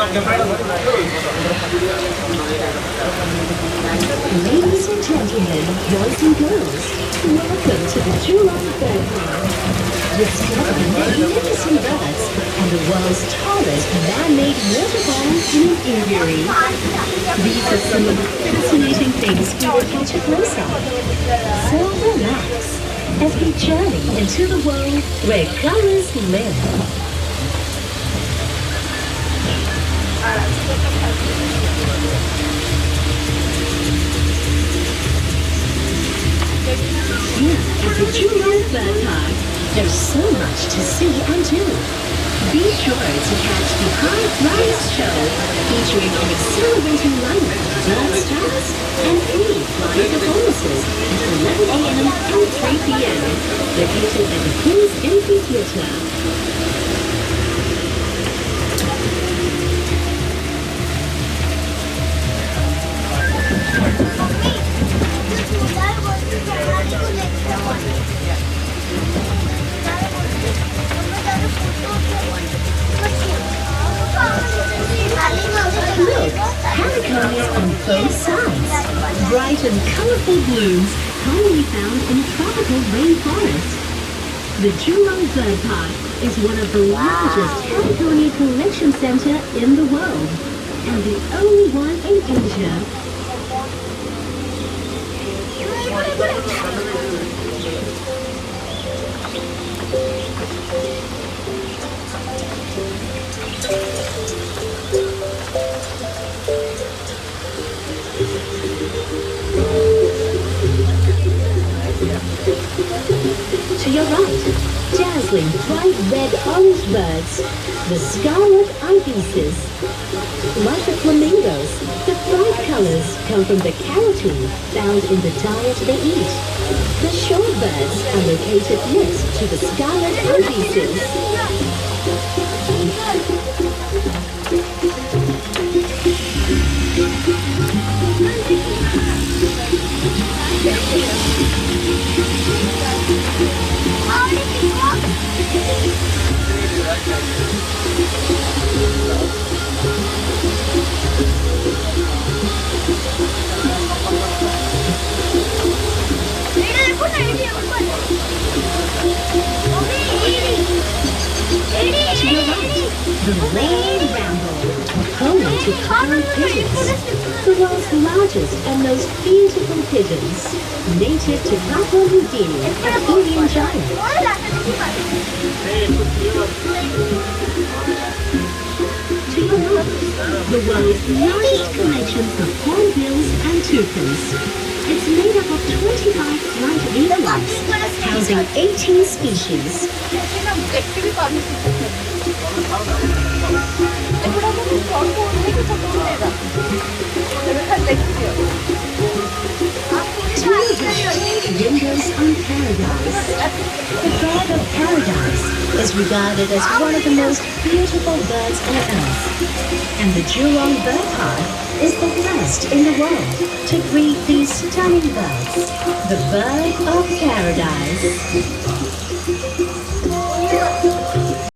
Ladies and gentlemen, boys and girls, welcome to the Jurong Bird Park. Discover magnificent birds and the world's tallest man-made waterfall in an aviary. These are some of the fascinating things we will catch a glimpse of. So relax as we journey into the world where colors live. Here at the Jurong Bird Park, there's so much to see and do. Be sure to catch the High Flyers show featuring an exhilarating lineup of bird stars and free flying performances at 11 a.m. and 3 p.m. located at the Queen's Amphitheatre. Look, heliconia on both sides. Bright and colorful blooms commonly found in a tropical rainforest. The Jurong Bird Park is one of the largest heliconia collection center in the world and the only one in Asia. To your right, dazzling bright red-orange birds, the scarlet ibises. Like the flamingos, the bright colors come from the carotene found in the diet they eat. The shorebirds are located next to the scarlet ibises. To your right, the Red Ramble, home to common pigeons, the world's largest and most beautiful pigeons, native to Papua New Guinea and Indian Giant. To your left, the world's largest collection of hornbills and toucans. It's made up of 25 flight eagles, housing 18 species. Windows on Paradise. The bird of paradise is regarded as one of the most beautiful birds on earth. And the Jurong Bird Park is the first in the world to breed these stunning birds. The bird of paradise.